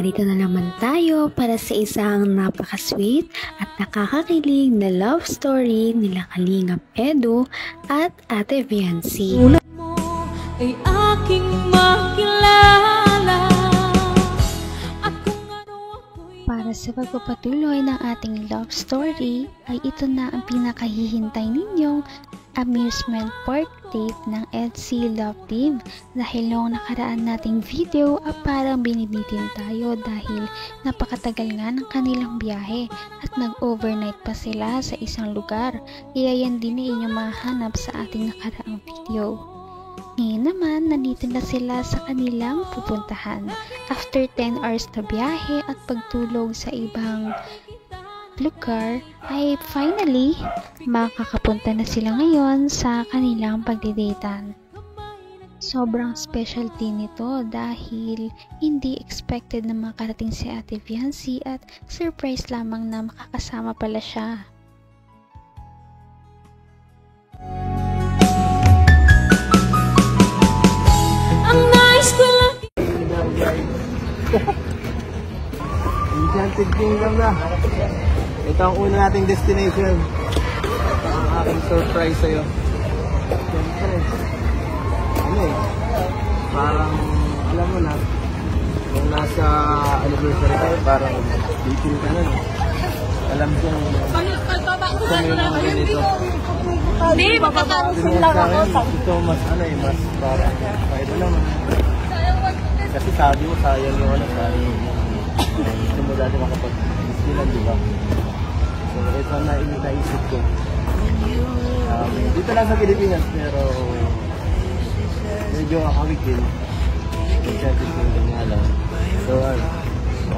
narito na naman tayo para sa isang napaka-sweet at nakakakilig na love story nila Kalingap Edu at Ate Viancy. Ulat mo ay aking makilala. Para sa pagpapatuloy ng ating love story ay ito na ang pinakahihintay ninyong amusement park date ng EDSI Love Team. Dahil noong nakaraan nating video parang binibitin tayo dahil napakatagal nga ng kanilang biyahe at nag-overnight pa sila sa isang lugar. Iyan din na inyong mahanap sa ating nakaraang video. Ngayon naman, nandito na sila sa kanilang pupuntahan. After 10 hours na biyahe at pagtulog sa ibang lugar, ay finally, makakapunta na sila ngayon sa kanilang pagdidatean. Sobrang specialty nito dahil hindi expected na makarating si Ate Viancy at surprise lamang na makakasama pala siya. Enchanted Kingdom na. Ito ang una nating destination. Ito ang aking surprise sa'yo. Siyempre, parang, alam mo na, kung nasa anniversary tayo, parang dating ka na. Alam kong gusto mo yung mga ganito. Hindi, magkakaroon lang ako. Ito mas, mas parang, kahit alam mo. Kasi sabi mo, sayang yung sayang. Gusto mo dati makapag-Disneyland, di ba? So, ito ang naisip ko. Dito lang sa Pilipinas, pero medyo akawikin. Enchanted Kingdom nga lang. So,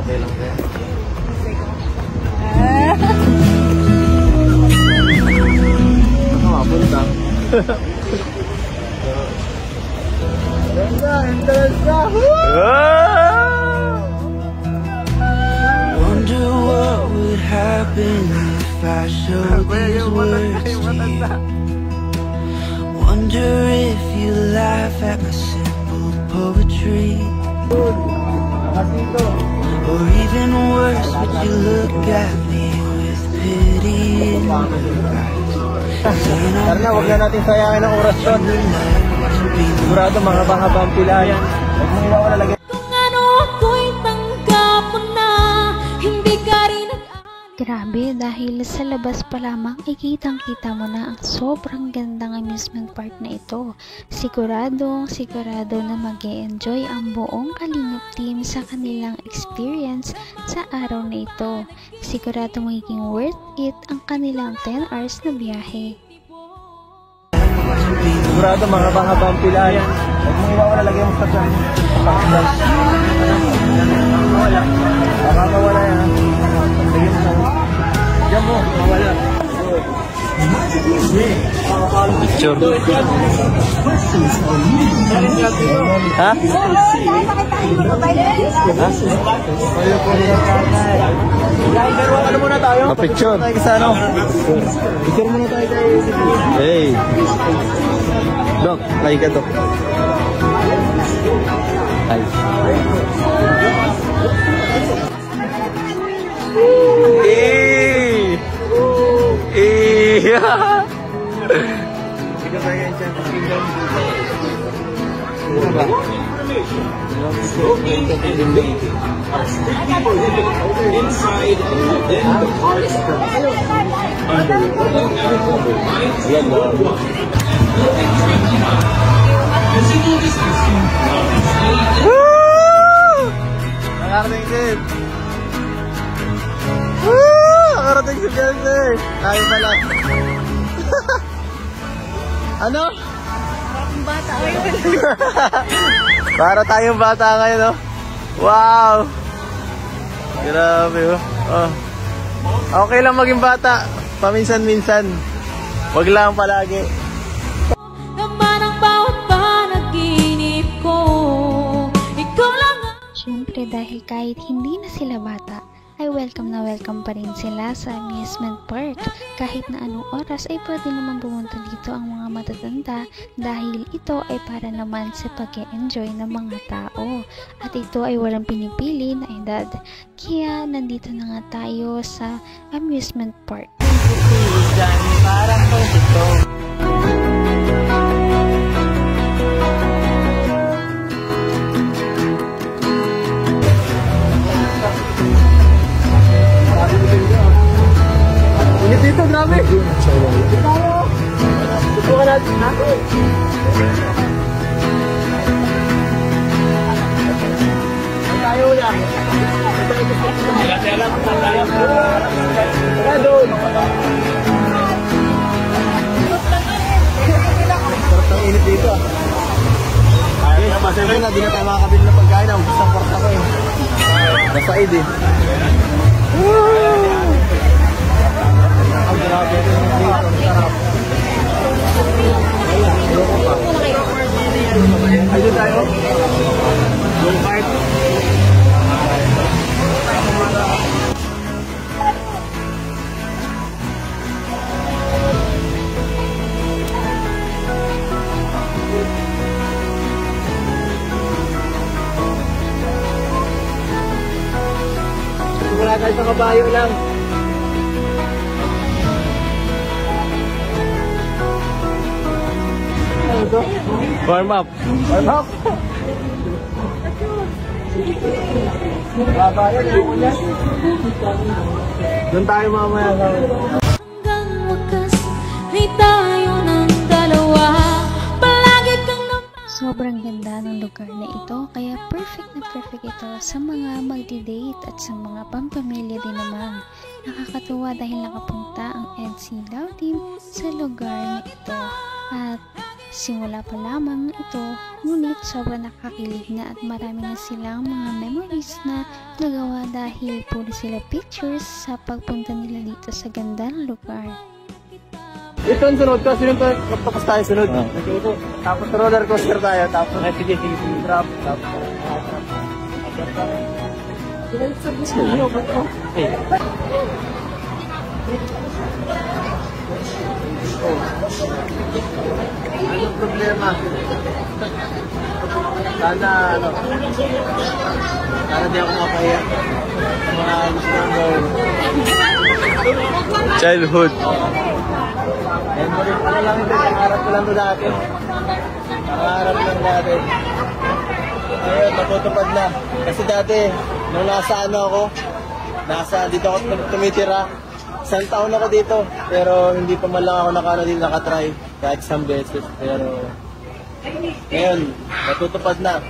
okay lang po. Punta. Entrance na! Wonder what would happen if I showed these words to you. Wonder if you laugh at my simple poetry. Or even worse, would you look at me with pity in your eyes? Karna, huwag na natin sayangin ang orasyon. Sigurado mahaba-haba ang pilayan. Huwag mo iwawa na lagyan. Kung ano ako'y tanggap mo na, hindi ka rin Grabe, dahil sa labas pa lamang ay kitang-kita mo na ang sobrang gandang amusement park na ito. Sigurado na mag-e-enjoy ang buong Kalingap team sa kanilang experience sa araw na ito. Sigurado magiging worth it ang kanilang 10 hours na biyahe. Sigurado mahaba-haba ang pilayan. Huwag mo iwawa na lagyan mo sa dyan. Mawala. Baka mawala yan. Lagyan mo sa dyan mo, mawala. Picture. Ha? Ano muna tayo? Picture. Picture muna tayo tayo. Hey. Dok, like ka to. Ay. Ikaw tayo yung Enchanted Kingdom. Ano ba? Inside and then the parts nakarating din. Nakarating si Biancy. Tayo pala. Ano? Parang bata ngayon. Para tayong bata ngayon, no? Wow! Grabe, oh. Okay lang maging bata. Paminsan-minsan. Wag lang palagi. Naman ang bawat panaginip ko. Ikaw lang ang... Siyempre dahil kahit hindi na sila bata, ay welcome na welcome pa rin sila sa amusement park. Kahit na anong oras ay pwede naman pumunta dito ang mga matatanda dahil ito ay para naman sa pag-e-enjoy ng mga tao. At ito ay walang pinipili na edad. Kaya nandito na nga tayo sa amusement park. Parang ito. Init dito, grabe! Subukan natin natin! Tayo na! Tara doon! Sarap ng init dito ah! Ayun, pasensya na, di na tayo makakabili ng pagkain. Ang gustong kwarta ko eh. Nasaid eh. Ang grabe ito yung dito. Ang sarap. Ayun tayo. Yung cart. Wala tayo sa kabayo lang. Ano ito? Warm up. Warm up. Kabayo, ulan. Doon tayo mamaya. Hanggang wakas ay tayo ng dalawa. Palagi kang Sobrang ganda ng lugar na ito, kaya perfect na perfect ito sa mga magdi-date at sa mga pampamilya din naman. Nakakatuwa dahil nakapunta ang EDC Love Team sa lugar na ito. At simula pa lamang ito, ngunit sobrang nakakilig na at marami na silang mga memories na nagawa dahil puro sila pictures sa pagpunta nila dito sa gandang lugar. Ito ang sunod ko. Tapos tayo sunod. Tapos roller coaster tayo. Tapos sige. Drop. Tapos anong problema? Sana di ako mapahiya. Mga gusto mo. Childhood. Ano lang ito, pangarap ko lang ito dati. Pangarap lang dati. Ayun, natutupad na. Kasi dati, nung dito ako tumitira. Isang taon ako dito, pero hindi pa man lang ako nakatry kahit isang beses. Pero ngayon, natutupad na.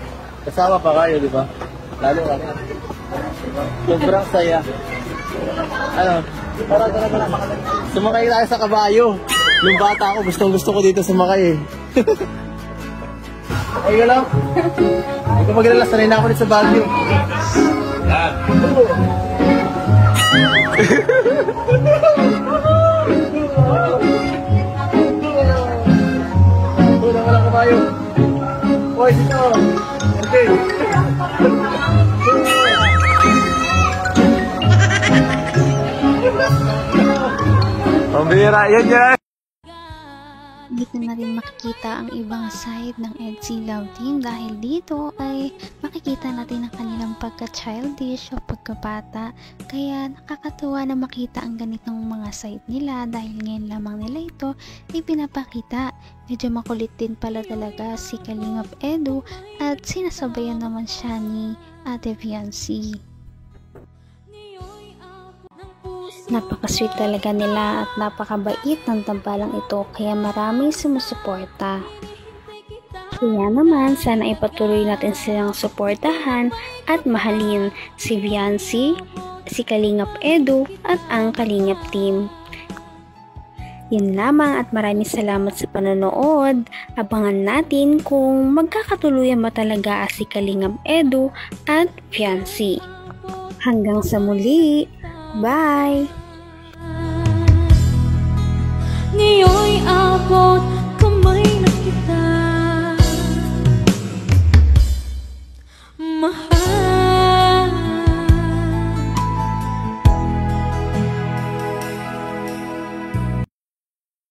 Kasama pa kayo, di ba? Lalo ka na. Sobrang saya. Parang talaga na sumakay tayo sa kabayo. Nung bata ako, gusto ko dito sumakay eh. Ayun lang. Hindi ko magalala, sanay na ako dito sa Baguio. Walang kabayo. Hoy, dito. Okay. Pambira, yan. Dito na rin makikita ang ibang side ng EDC Love Team dahil dito ay makikita natin ang kanilang pagka-childish o pagkabata. Kaya nakakatuwa na makita ang ganitong mga side nila dahil ngayon lamang nila ito ay pinapakita. Medyo makulit din pala talaga si Kalingap Edu at sinasabayan naman siya ni Ate Viancy. Napaka-sweet talaga nila at napakabait ng tambalang ito kaya maraming sumusuporta. Kaya naman sana ipatuloy natin silang suportahan at mahalin si Viancy, si Kalingap Edu at ang Kalingap Team. Yan lamang at maraming salamat sa panonood. Abangan natin kung magkakatuluyan ba talaga si Kalingap Edu at Viancy. Hanggang sa muli! Bye! Ngayon'y abot